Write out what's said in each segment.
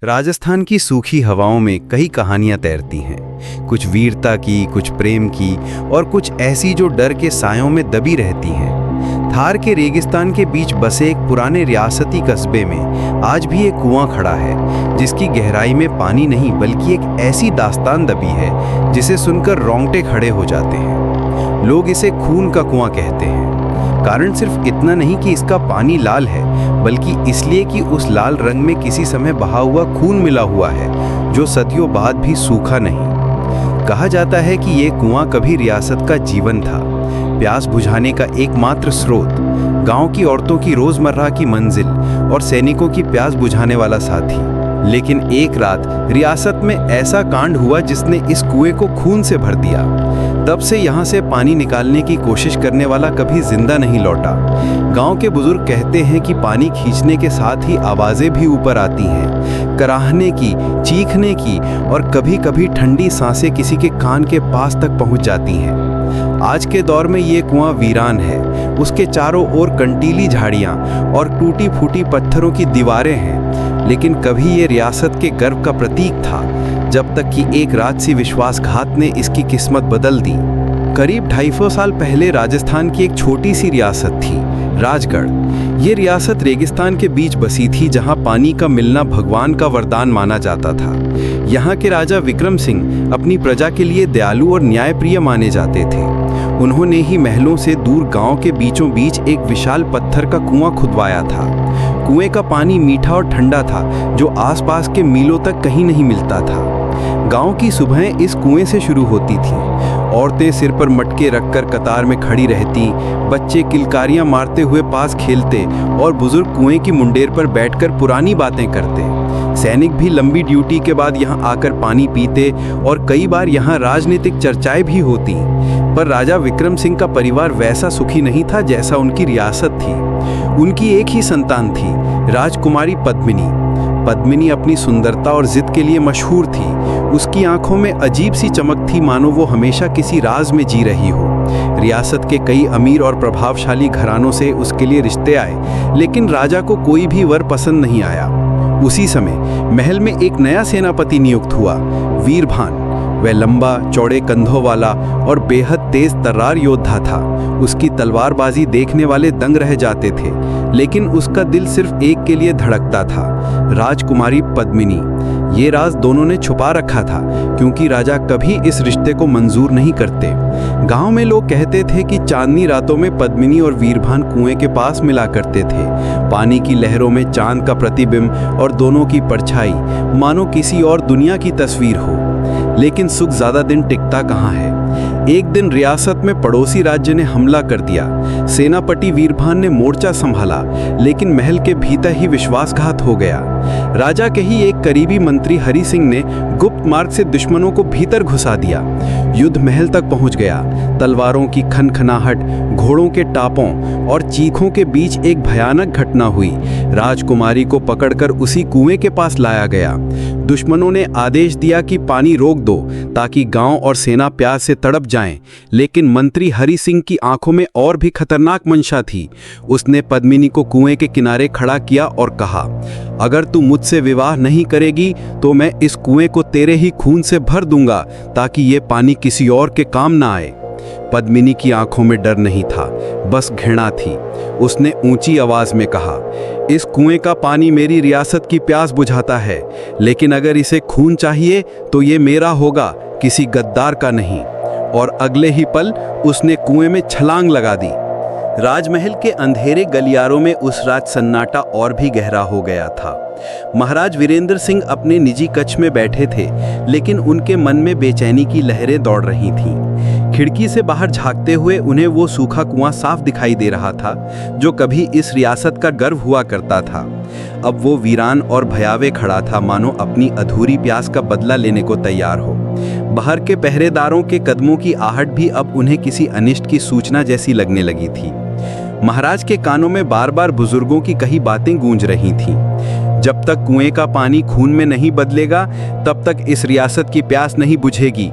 राजस्थान की सूखी हवाओं में कई कहानियां तैरती हैं, कुछ वीरता की, कुछ प्रेम की और कुछ ऐसी जो डर के सायों में दबी रहती हैं। थार के रेगिस्तान के बीच बसे एक पुराने रियासती कस्बे में आज भी एक कुआं खड़ा है, जिसकी गहराई में पानी नहीं बल्कि एक ऐसी दास्तान दबी है जिसे सुनकर रोंगटे खड़े हो जाते हैं। लोग इसे खून का कुआं कहते हैं। कारण सिर्फ इतना नहीं कि इसका पानी लाल है, बल्कि इसलिए कि उस लाल रंग में किसी समय बहा हुआ खून मिला हुआ है, जो सदियों बाद भी सूखा नहीं। कहा जाता है कि ये कुआं कभी रियासत का जीवन था, प्यास बुझाने का एकमात्र स्रोत, गांव की औरतों की रोजमर्रा की मंजिल और सैनिकों की प्यास बुझाने वाला साथी। लेकिन एक रात रियासत में ऐसा कांड हुआ जिसने इस कुएं को खून से भर दिया। तब से यहाँ से पानी निकालने की कोशिश करने वाला कभी जिंदा नहीं लौटा। गांव के बुजुर्ग कहते हैं कि पानी खींचने के साथ ही आवाजें भी ऊपर आती हैं, कराहने की, चीखने की, और कभी कभी ठंडी सांसें किसी के कान के पास तक पहुंच जाती हैं। आज के दौर में ये कुआं वीरान है। उसके चारों ओर कंटीली झाड़ियां और टूटी फूटी पत्थरों की दीवारें हैं, लेकिन कभी ये रियासत के गर्व का प्रतीक था, जब तक कि एक राजसी विश्वासघात ने इसकी किस्मत बदल दी। करीब 250 साल पहले राजस्थान की एक छोटी सी रियासत थी, राजगढ़। ये रियासत रेगिस्तान के बीच बसी थी, जहां पानी का मिलना भगवान का वरदान माना जाता था। यहाँ के राजा विक्रम सिंह अपनी प्रजा के लिए दयालु और न्यायप्रिय माने जाते थे। उन्होंने ही महलों से दूर गांव के बीचों बीच एक विशाल पत्थर का कुआं खुदवाया था। कुएं का पानी मीठा और ठंडा था, जो आसपास के मीलों तक कहीं नहीं मिलता था। गांव की सुबहें इस कुएं से शुरू होती थीं। औरतें सिर पर मटके रखकर कतार में खड़ी रहती, बच्चे किलकारियां मारते हुए पास खेलते और बुजुर्ग कुएं की मुंडेर पर बैठकर पुरानी बातें करते। सैनिक भी लंबी ड्यूटी के बाद यहां आकर पानी पीते और कई बार यहां राजनीतिक चर्चाएं भी होती। पर राजा विक्रम सिंह का परिवार वैसा सुखी नहीं था जैसा उनकी रियासत थी। उनकी एक ही संतान थी, राजकुमारी पद्मिनी। पद्मिनी अपनी सुंदरता और जिद के लिए मशहूर थी। उसकी आंखों में अजीब सी चमक थी, मानो वो हमेशा किसी राज में जी रही हो। रियासत के कई अमीर और प्रभावशाली घरानों से उसके लिए रिश्ते आए, लेकिन राजा को कोई भी वर पसंद नहीं आया। उसी समय महल में एक नया सेनापति नियुक्त हुआ, वीरभान। वह लंबा चौड़े कंधों वाला और बेहद तेज तर्रार योद्धा था। उसकी तलवारबाजी देखने वाले दंग रह जाते थे, लेकिन उसका दिल सिर्फ एक के लिए धड़कता था, राजकुमारी पद्मिनी। ये राज दोनों ने छुपा रखा था, क्योंकि राजा कभी इस रिश्ते को मंजूर नहीं करते। गांव में लोग कहते थे कि चांदनी रातों में पद्मिनी और वीरभान कुएं के पास मिला करते थे। पानी की लहरों में चांद का प्रतिबिंब और दोनों की परछाई, मानो किसी और दुनिया की तस्वीर हो। लेकिन सुख ज्यादा दिन टिकता कहाँ है। एक दिन रियासत में पड़ोसी राज्य ने हमला कर दिया। सेनापति वीरभान ने मोर्चा संभाला, लेकिन महल के भीतर ही विश्वासघात हो गया। राजा के ही एक करीबी मंत्री हरि सिंह ने गुप्त मार्ग से दुश्मनों को भीतर घुसा दिया। युद्ध महल तक पहुंच गया। तलवारों की खनखनाहट, घोड़ों के टापों और चीखों के बीच एक भयानक घटना हुई। राजकुमारी को पकड़कर उसी कुएं के पास लाया गया। दुश्मनों ने आदेश दिया कि पानी रोक दो, ताकि गांव और सेना प्यास से तड़प जाएं। लेकिन मंत्री हरि सिंह की आंखों में और भी खतरनाक मंशा थी। उसने पद्मिनी को कुएं के किनारे खड़ा किया और कहा, अगर तू मुझसे विवाह नहीं करेगी तो मैं इस कुएं को तेरे ही खून से भर दूंगा, ताकि ये पानी किसी और के काम ना आए। पद्मिनी की आंखों में डर नहीं था, बस घृणा थी। उसने ऊंची आवाज में कहा, इस कुएं का पानी मेरी रियासत की प्यास बुझाता है, लेकिन अगर इसे खून चाहिए तो ये मेरा होगा, किसी गद्दार का नहीं। और अगले ही पल उसने कुएं में छलांग लगा दी। राजमहल के अंधेरे गलियारों में उस रात सन्नाटा और भी गहरा हो गया था। महाराज वीरेंद्र सिंह अपने निजी कक्ष में बैठे थे, लेकिन उनके मन में बेचैनी की लहरें दौड़ रही थीं। खिड़की से बाहर झांकते हुए उन्हें वो सूखा कुआं साफ दिखाई दे रहा था, जो कभी इस रियासत का गर्व हुआ करता था। अब वो वीरान और भयावे खड़ा था, मानो अपनी अधूरी प्यास का बदला लेने को तैयार हो। बाहर के पहरेदारों के कदमों की आहट भी अब उन्हें किसी अनिष्ट की सूचना जैसी लगने लगी थी। महाराज के कानों में बार बार बुजुर्गों की कही बातें गूंज रही थीं। जब तक कुएं का पानी खून में नहीं बदलेगा, तब तक इस रियासत की प्यास नहीं बुझेगी।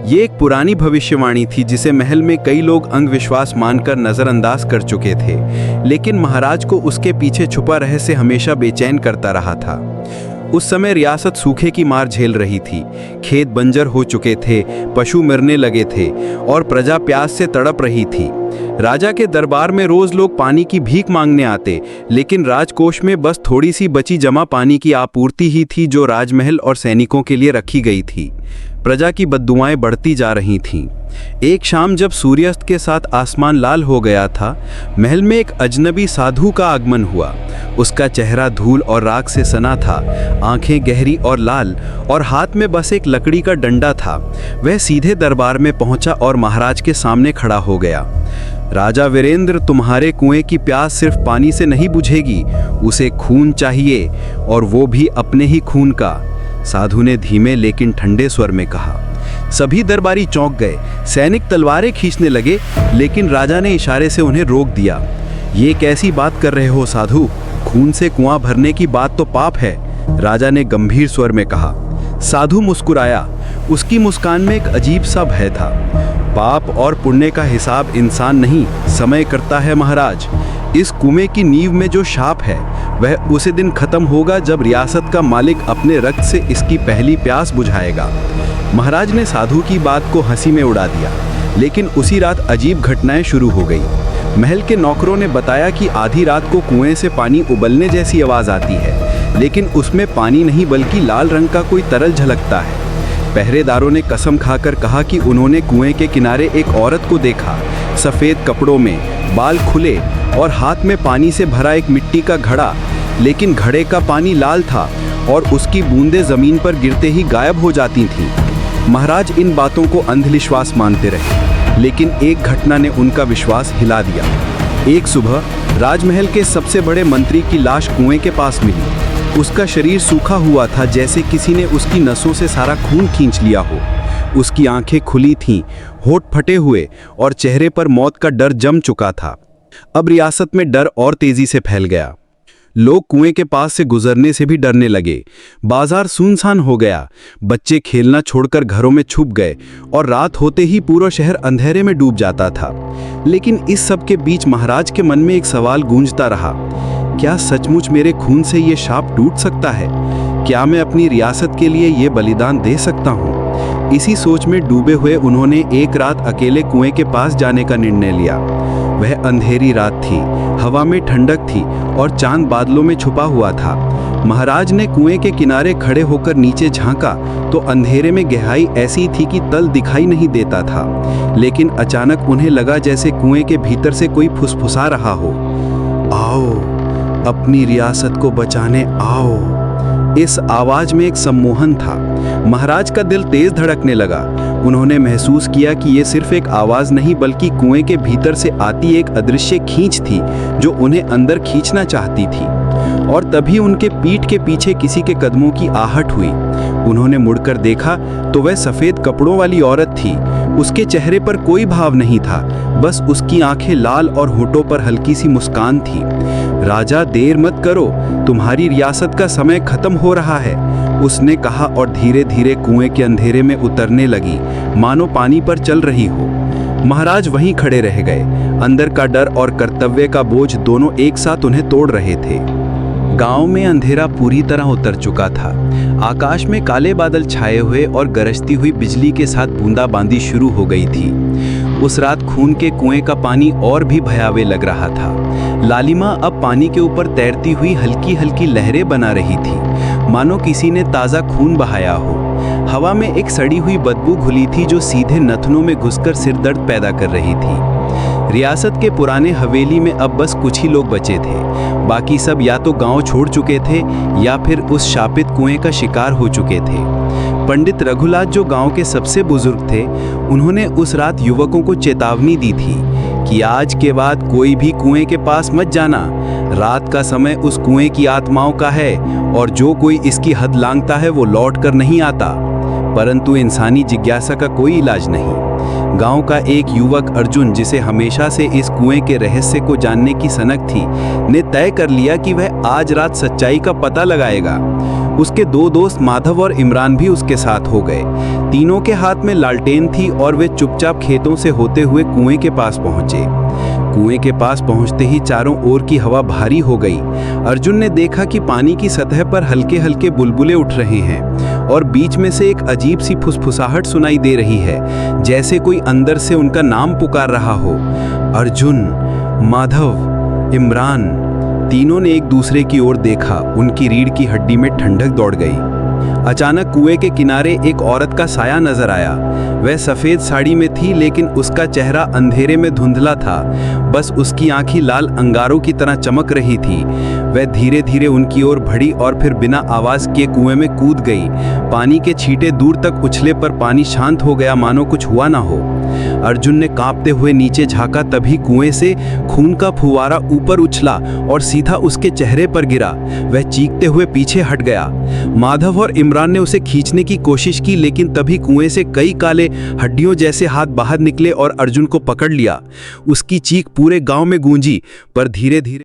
ये एक पुरानी भविष्यवाणी थी, जिसे महल में कई लोग अंधविश्वास मानकर नजरअंदाज कर चुके थे, लेकिन महाराज को उसके पीछे छुपा रहस्य हमेशा बेचैन करता रहा था। उस समय रियासत सूखे की मार झेल रही थी। खेत बंजर हो चुके थे, पशु मरने लगे थे और प्रजा प्यास से तड़प रही थी। राजा के दरबार में रोज लोग पानी की भीख मांगने आते, लेकिन राजकोष में बस थोड़ी सी बची जमा पानी की आपूर्ति ही थी जो राजमहल और सैनिकों के लिए रखी गई थी। प्रजा की बद्दुआएं बढ़ती जा रही थीं। एक शाम जब सूर्यास्त के साथ आसमान लाल हो गया था, महल में एक अजनबी साधु का आगमन हुआ। उसका चेहरा धूल और राख से सना था, आंखें गहरी और लाल, और हाथ में बस एक लकड़ी का डंडा था। वह सीधे दरबार में पहुंचा और महाराज के सामने खड़ा हो गया। राजा वीरेंद्र, तुम्हारे कुएं की प्यास सिर्फ पानी से नहीं बुझेगी, उसे खून चाहिए, और वो भी अपने ही खून का, साधु ने धीमे लेकिन ठंडे स्वर में कहा। सभी दरबारी चौंक गए। सैनिक तलवारें खींचने लगे, लेकिन राजा ने इशारे से उन्हें रोक दिया। ये कैसी बात कर रहे हो साधु? खून से कुआं भरने की बात तो पाप है, राजा ने गंभीर स्वर में कहा। साधु मुस्कुराया। उसकी मुस्कान में एक अजीब सा भय था। पाप और पुण्य का हिसाब इंसान नहीं, समय करता है महाराज। इस कुएं की नींव में जो शाप है, वह उसी दिन खत्म होगा जब रियासत का मालिक अपने रक्त से इसकी पहली प्यास बुझाएगा। महाराज ने साधु की बात को हंसी में उड़ा दिया, लेकिन उसी रात अजीब घटनाएं शुरू हो गई। महल के नौकरों ने बताया कि आधी रात को कुएं से पानी उबलने जैसी आवाज आती है, लेकिन उसमें पानी नहीं बल्कि लाल रंग का कोई तरल झलकता है। पहरेदारों ने कसम खाकर कहा कि उन्होंने कुएं के किनारे एक औरत को देखा, सफेद कपड़ों में, बाल खुले और हाथ में पानी से भरा एक मिट्टी का घड़ा, लेकिन घड़े का पानी लाल था और उसकी बूंदें जमीन पर गिरते ही गायब हो जाती थीं। महाराज इन बातों को अंधविश्वास मानते रहे, लेकिन एक घटना ने उनका विश्वास हिला दिया। एक सुबह राजमहल के सबसे बड़े मंत्री की लाश कुएं के पास मिली। उसका शरीर सूखा हुआ था, जैसे किसी ने उसकी नसों से सारा खून खींच लिया हो। उसकी आंखें खुली थीं, होठ फटे हुए और चेहरे पर मौत का डर जम चुका था। अब रियासत में डर और तेजी से फैल गया। लोग कुएं के पास से गुजरने से भी डरने लगे। बाजार सुनसान हो गया, बच्चे खेलना छोड़कर घरों में छुप गए और रात होते ही पूरा शहर अंधेरे में डूब जाता था। लेकिन इस सब के बीच महाराज के मन में एक सवाल गूंजता रहा, क्या सचमुच मेरे खून से ये शाप टूट सकता है? क्या मैं अपनी रियासत के लिए ये बलिदान दे सकता हूँ? इसी सोच में डूबे हुए उन्होंने एक रात अकेले कुएं के पास जाने का निर्णय लिया। वह अंधेरी रात थी, हवा में ठंडक थी और चांद बादलों में छुपा हुआ था। महाराज ने कुएं के किनारे खड़े होकर नीचे झांका तो अंधेरे में गहराई ऐसी थी कि तल दिखाई नहीं देता था। लेकिन अचानक उन्हें लगा जैसे कुएं के भीतर से कोई फुसफुसा रहा हो, आओ, अपनी रियासत को बचाने आओ। इस आवाज में एक सम्मोहन था। महाराज का दिल तेज धड़कने लगा। उन्होंने महसूस किया कि ये सिर्फ एक आवाज नहीं बल्कि कुएं के भीतर से आती एक अदृश्य खींच थी जो उन्हें अंदर खींचना चाहती थी। और तभी उनके पीठ के पीछे किसी के कदमों की आहट हुई। उन्होंने मुड़कर देखा तो वह सफेद कपड़ों वाली औरत थी। उसके चेहरे पर कोई भाव नहीं था, बस उसकी आंखें लाल और होठों पर हल्की सी मुस्कान थी। राजा, देर मत करो, तुम्हारी रियासत का समय खत्म हो रहा है, उसने कहा और धीरे धीरे कुएं के अंधेरे में उतरने लगी, मानो पानी पर चल रही हो। महाराज वहीं खड़े रह गए। अंदर का डर और कर्तव्य का बोझ दोनों एक साथ उन्हें तोड़ रहे थे। गांव में अंधेरा पूरी तरह उतर चुका था। आकाश में काले बादल छाए हुए और गरजती हुई बिजली के साथ बूंदाबांदी शुरू हो गई थी। उस रात खून के कुएं का पानी और भी भयावह लग रहा था। लालिमा अब पानी के ऊपर तैरती हुई हल्की हल्की लहरें बना रही थी, मानो किसी ने ताज़ा खून बहाया हो। हवा में एक सड़ी हुई बदबू घुली थी जो सीधे नथनों में घुसकर सिरदर्द पैदा कर रही थी। रियासत के पुराने हवेली में अब बस कुछ ही लोग बचे थे। बाकी सब या तो गांव छोड़ चुके थे या फिर उस शापित कुएं का शिकार हो चुके थे। पंडित रघुनाथ, जो गांव के सबसे बुजुर्ग थे, उन्होंने उस रात युवकों को चेतावनी दी थी कि आज के बाद कोई भी कुएं के पास मत जाना। रात का समय उस कुएं की आत्माओं का है और जो कोई इसकी हद लांघता है वो लौट कर नहीं आता। परंतु इंसानी जिज्ञासा का कोई इलाज नहीं। गांव का एक युवक अर्जुन, जिसे हमेशा से इस कुएं के रहस्य को जानने की सनक थी, ने तय कर लिया कि वह आज रात सच्चाई का पता लगाएगा। उसके दो दोस्त माधव और इमरान भी उसके साथ हो गए। तीनों के हाथ में लालटेन थी और वे चुपचाप खेतों से होते हुए कुएं के पास पहुंचे। कुएं के पास पहुंचते ही चारों ओर की हवा भारी हो गई। अर्जुन ने देखा कि पानी की सतह पर हल्के हल्के बुलबुले उठ रहे हैं और बीच में से एक अजीब सी फुसफुसाहट सुनाई दे रही है, जैसे कोई अंदर से उनका नाम पुकार रहा हो। अर्जुन, माधव, इमरान, तीनों ने एक दूसरे की ओर देखा। उनकी रीढ़ की हड्डी में ठंडक दौड़ गई। अचानक कुएं के किनारे एक औरत का साया नजर आया। वह सफेद साड़ी में थी, लेकिन उसका चेहरा अंधेरे में धुंधला था। बस उसकी आंखें लाल अंगारों की तरह चमक रही थी। वह धीरे धीरे उनकी ओर बढ़ी और फिर बिना आवाज किए कुएं में कूद गई। पानी के छींटे दूर तक उछले पर पानी शांत हो गया, मानो कुछ हुआ ना हो। अर्जुन ने कांपते हुए नीचे झांका, तभी कुएं से खून का फुवारा ऊपर उछला और सीधा उसके चेहरे पर गिरा। वह चीखते हुए पीछे हट गया। माधव और इमरान ने उसे खींचने की कोशिश की, लेकिन तभी कुएं से कई काले हड्डियों जैसे हाथ बाहर निकले और अर्जुन को पकड़ लिया। उसकी चीख पूरे गांव में गूंजी, पर धीरे धीरे